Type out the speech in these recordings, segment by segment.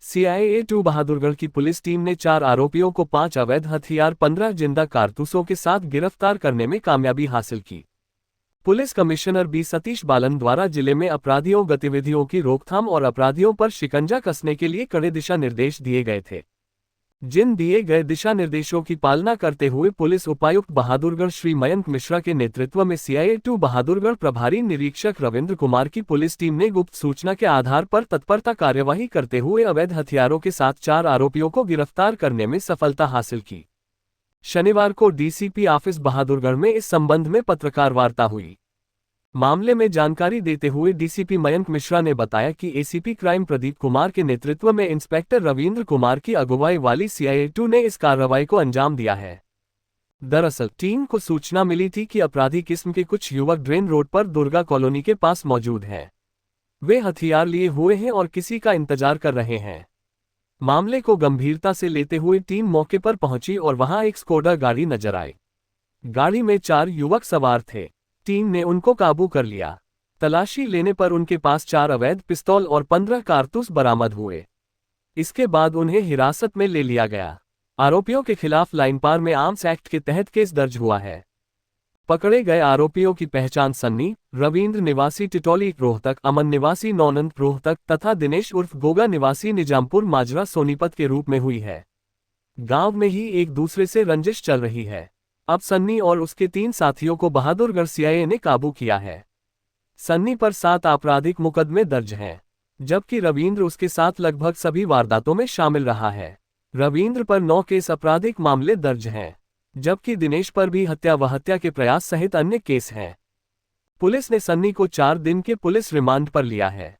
CIA 2 Bahadurgarh की police team ने 4 आरोपियों को 5 अवैध हथियार 15 जिंदा कारतूसों के साथ गिरफ्तार करने में कामयाबी हासिल की। पुलिस कमिश्नर बी सतीश बालन द्वारा जिले में अपराधियों गतिविधियों की रोकथाम और अपराधियों पर शिकंजा कसने के लिए कड़े दिशा निर्देश दिए गए थे। जिन दिए गए दिशा निर्देशों की पालना करते हुए पुलिस उपायुक्त बहादुरगढ़ श्री मयंक मिश्रा के नेतृत्व में सीआईए 2 बहादुरगढ़ प्रभारी निरीक्षक रविंद्र कुमार की पुलिस टीम ने गुप्त सूचना के आधार पर तत्परता कार्यवाही करते हुए अवैध हथियारों के साथ 4 आरोपियों को गिरफ्तार करने में सफलता हासिल की। शनिवार को डीसीपी ऑफिस बहादुरगढ़ में इस संबंध में पत्रकार वार्ता हुई। मामले में जानकारी देते हुए डीसीपी मयंक मिश्रा ने बताया कि एसीपी क्राइम प्रदीप कुमार के नेतृत्व में इंस्पेक्टर रविंद्र कुमार की अगुवाई वाली सीआईए 2 ने इस कार्रवाई को अंजाम दिया है। दरअसल टीम को सूचना मिली थी कि अपराधी किस्म के कुछ युवक ड्रेन रोड पर दुर्गा कॉलोनी के पास मौजूद हैं। वे हथियार लिए हुए हैं और किसी का इंतजार कर रहे हैं। मामले को गंभीरता से लेते हुए टीम मौके पर पहुंची और वहां एक स्कोडा गाड़ी नजर आई। गाड़ी में 4 युवक सवार थे। टीम ने उनको काबू कर लिया। तलाशी लेने पर उनके पास 4 अवैध पिस्तौल और 15 कारतूस बरामद हुए। इसके बाद उन्हें हिरासत में ले लिया गया। आरोपियों के खिलाफ लाइनपार में आर्म्स एक्ट के तहत केस दर्ज हुआ है। पकड़े गए आरोपियों की पहचान सन्नी, रविंद्र निवासी टिटौली रोहतक, अमन निवासी नौनंद रोहतक तथा दिनेश उर्फ गोगा निवासी निजामपुर माजरा सोनीपत के रूप में हुई है। गांव में ही एक दूसरे से रंजिश चल रही है। अब सन्नी और उसके 3 साथियों को बहादुरगढ़ सीआईए ने काबू किया है। सन्नी पर 7 आपराधिक मुकदमे दर्ज हैं, जबकि रविंद्र उसके साथ लगभग सभी वारदातों में शामिल रहा है। रविंद्र पर 9 केस आपराधिक मामले दर्ज हैं, जबकि दिनेश पर भी हत्या व हत्या के प्रयास सहित अन्य केस हैं। पुलिस ने सन्नी को 4 दिन के पुलिस रिमांड पर लिया है।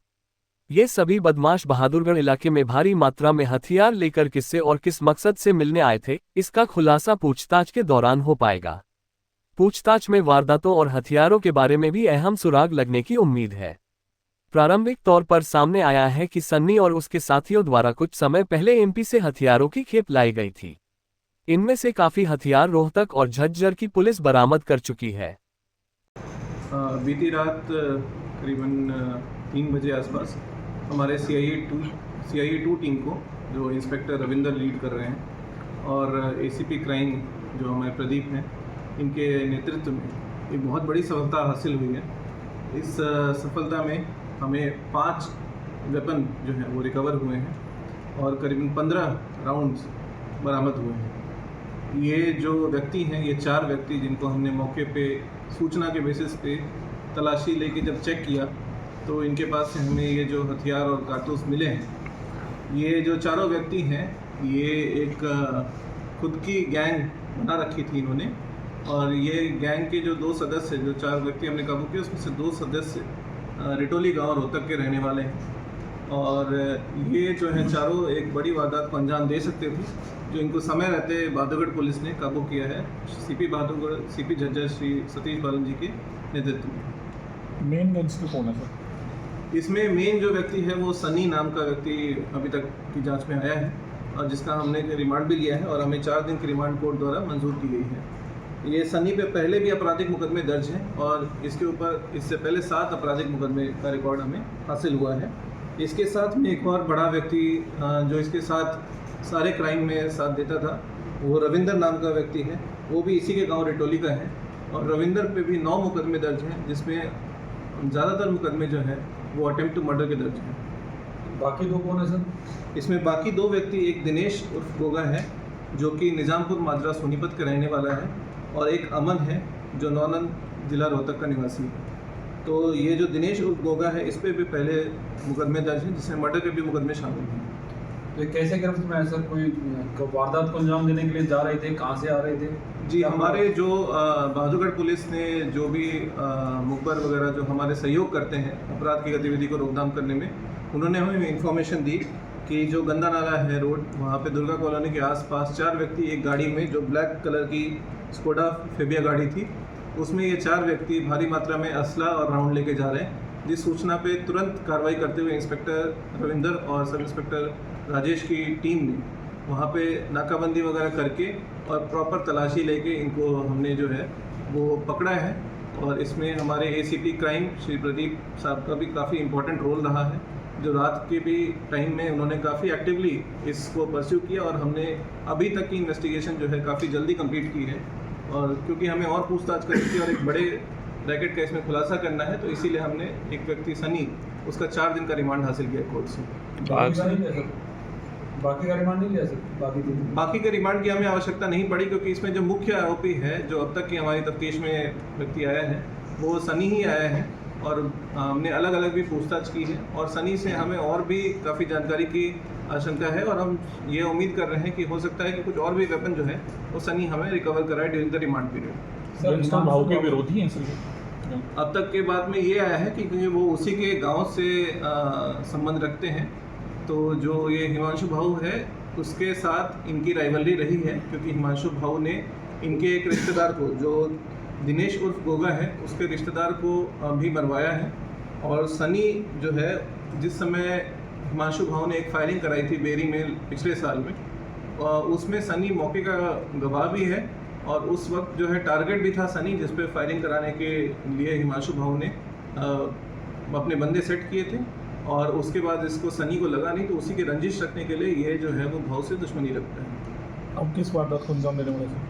ये सभी बदमाश बहादुरगढ़ इलाके में भारी मात्रा में हथियार लेकर किससे और किस मकसद से मिलने आए थे, इसका खुलासा पूछताछ के दौरान हो पाएगा। पूछताछ में वारदातों और हथियारों के बारे में भी अहम सुराग लगने की उम्मीद है। प्रारंभिक तौर पर सामने आया है कि सन्नी और उसके साथियों द्वारा कुछ समय पहले एमपी से हथियारों की खेप लाई गई थी। इनमें से काफी हथियार रोहतक और झज्जर की पुलिस बरामद कर चुकी है। बीती रात करीबन 3 बजे आसपास हमारे सीआईए 2 टीम को, जो इंस्पेक्टर रविंदर लीड कर रहे हैं, और एसीपी क्राइम जो हमारे प्रदीप हैं, इनके नेतृत्व में एक बहुत बड़ी सफलता हासिल हुई है। इस सफलता में हमें 5 वेपन जो हैं वो रिकवर हुए हैं और करीबन 15 राउंड्स बरामद हुए हैं। ये जो व्यक्ति हैं, ये 4 व्यक्ति जिनको हमने मौके पे सूचना के बेसिस पे तलाशी लेके जब चेक किया तो इनके पास से हमें ये जो हथियार और कारतूस मिले हैं। ये जो चारों व्यक्ति हैं, ये एक खुद की गैंग बना रखी थी इन्होंने, और ये गैंग के जो 2 सदस्य, जो 4 व्यक्ति हमने काबू किए, उसमें से 2 सदस्य रिटोली गांव रोहतक के रहने वाले हैं। और ये जो है चारों एक बड़ी वारदात को अंजाम दे सकते थे, जो इनको समय रहते बहादुरगढ़ पुलिस ने काबू किया है, सीपी बहादुरगढ़, सीपी झज्जर श्री सतीश बालन जी के नेतृत्व में। मेन गैंगस्टर कौन है सर? इसमें मेन जो व्यक्ति है वो सनी नाम का व्यक्ति अभी तक की जांच में आया है, और जिसका हमने रिमांड भी लिया है और हमें 4 दिन की रिमांड कोर्ट द्वारा मंजूर की गई है। ये सनी पे पहले भी आपराधिक मुकदमे दर्ज हैं और इसके ऊपर इससे पहले 7 आपराधिक मुकदमे का रिकॉर्ड हमें हासिल हुआ है। इसके साथ में एक और बड़ा व्यक्ति जो इसके साथ सारे क्राइम में साथ देता था, वो रविंदर नाम का व्यक्ति है। वो भी इसी के गाँव रिटोली का है, और रविंदर पे भी 9 मुकदमे दर्ज हैं, जिसमें ज़्यादातर मुकदमे जो हैं वो अटेम्प्ट टू मर्डर के दर्ज हैं। बाकी 2 कौन है सर? इसमें बाकी 2 व्यक्ति, एक दिनेश उर्फ गोगा है जो कि निजामपुर माजरा सोनीपत का रहने वाला है, और एक अमन है जो नौनंद जिला रोहतक का निवासी है। तो ये जो दिनेश उर्फ गोगा है, इस पर भी पहले मुकदमे दर्ज हैं, जिसमें मर्डर के भी मुकदमे शामिल हैं। तो कैसे गिरफ्त में है सर? कोई वारदात को अंजाम देने के लिए जा रहे थे? कहाँ से आ रहे थे? जी, हमारे जो बहादुरगढ़ पुलिस ने जो भी मुखबर वगैरह जो हमारे सहयोग करते हैं अपराध की गतिविधि को रोकथाम करने में, उन्होंने हमें इन्फॉर्मेशन दी कि जो गंदा नाला है रोड, वहाँ पे दुर्गा कॉलोनी के आसपास 4 व्यक्ति एक गाड़ी में, जो ब्लैक कलर की स्कोडा फेबिया गाड़ी थी, उसमें ये 4 व्यक्ति भारी मात्रा में असला और राउंड लेके जा रहे हैं। जिस सूचना पे तुरंत कार्रवाई करते हुए इंस्पेक्टर रविंदर और सब इंस्पेक्टर राजेश की टीम ने वहाँ पे नाकाबंदी वगैरह करके और प्रॉपर तलाशी लेके इनको हमने जो है वो पकड़ा है। और इसमें हमारे एसीपी क्राइम श्री प्रदीप साहब का भी काफ़ी इम्पोर्टेंट रोल रहा है। जो रात के भी टाइम में उन्होंने काफ़ी एक्टिवली इसको परस्यू किया और हमने अभी तक की इन्वेस्टिगेशन जो है काफ़ी जल्दी कंप्लीट की है। और क्योंकि हमें और पूछताछ करनी थी और एक बड़े रैकेट का इसमें खुलासा करना है, तो इसीलिए हमने एक व्यक्ति सनी उसका 4 दिन का रिमांड हासिल किया कोर्ट से। बाकी का रिमांड नहीं लिया सर? बाकी के रिमांड की हमें आवश्यकता नहीं पड़ी, क्योंकि इसमें जो मुख्य आरोपी है, जो अब तक की हमारी तफ्तीश में व्यक्ति आया है, वो सनी ही आया है। और हमने अलग अलग भी पूछताछ की है और सनी से हमें और भी काफ़ी जानकारी की आशंका है और हम ये उम्मीद कर रहे हैं कि हो सकता है कि कुछ और भी वेपन जो है वो सनी हमें रिकवर कराए during the remand period. Sir भाव के विरोधी हैं सर? अब तक के बाद में ये आया है कि वो उसी के गांव से संबंध रखते हैं, तो जो ये हिमांशु भाऊ है उसके साथ इनकी राइवलरी रही है, क्योंकि हिमांशु भाऊ ने इनके एक रिश्तेदार को, जो दिनेश उर्फ गोगा है, उसके रिश्तेदार को भी मरवाया है। और सनी जो है, जिस समय हिमांशु भाऊ ने एक फायरिंग कराई थी बेरी में पिछले साल में, उसमें सनी मौके का गवाह भी है और उस वक्त जो है टारगेट भी था सनी, जिस पे फायरिंग कराने के लिए हिमांशु भाऊ ने अपने बंदे सेट किए थे। और उसके बाद इसको सनी को लगा नहीं, तो उसी की रंजिश रखने के लिए ये जो है वो भाव से दुश्मनी रखता है। अब किस वारदात को अंजाम देने वाले थे?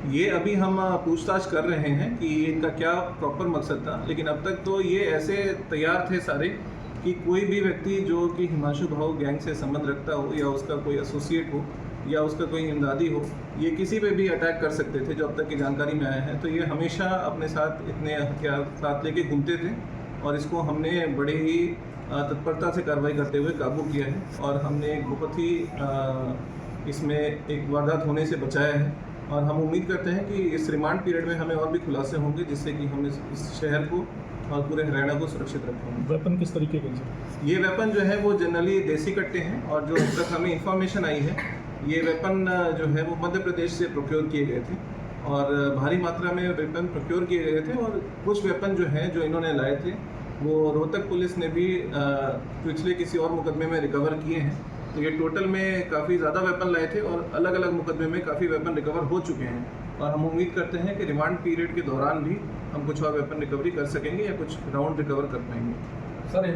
ये अभी हम पूछताछ कर रहे हैं कि इनका क्या प्रॉपर मकसद था, लेकिन अब तक तो ये ऐसे तैयार थे सारे कि कोई भी व्यक्ति जो कि हिमांशु भाऊ गैंग से संबंध रखता हो या उसका कोई एसोसिएट हो या उसका कोई इमदादी हो, ये किसी पे भी अटैक कर सकते थे, जो अब तक की जानकारी में आया है। तो ये हमेशा अपने साथ इतने हथियार साथ लेके घूमते थे और इसको हमने बड़े ही तत्परता से कार्रवाई करते हुए काबू किया है और हमने एक बहुत ही इसमें एक वारदात होने से बचाया है। और हम उम्मीद करते हैं कि इस रिमांड पीरियड में हमें और भी खुलासे होंगे, जिससे कि हम इस शहर को और पूरे हरियाणा को सुरक्षित रखेंगे। वेपन किस तरीके के? ये वेपन जो है वो जनरली देसी कट्टे हैं और जो अब तक हमें इंफॉर्मेशन आई है, ये वेपन जो है वो मध्य प्रदेश से प्रोक्योर किए गए थे और भारी मात्रा में वेपन प्रोक्योर किए गए थे। और कुछ वेपन जो हैं जो इन्होंने लाए थे वो रोहतक पुलिस ने भी पिछले किसी और मुकदमे में रिकवर किए हैं। तो ये टोटल में काफ़ी ज़्यादा वेपन लाए थे और अलग अलग मुकदमे में काफ़ी वेपन रिकवर हो चुके हैं और हम उम्मीद करते हैं कि रिमांड पीरियड के दौरान भी हम कुछ और वेपन रिकवरी कर सकेंगे या कुछ राउंड रिकवर कर पाएंगे। सर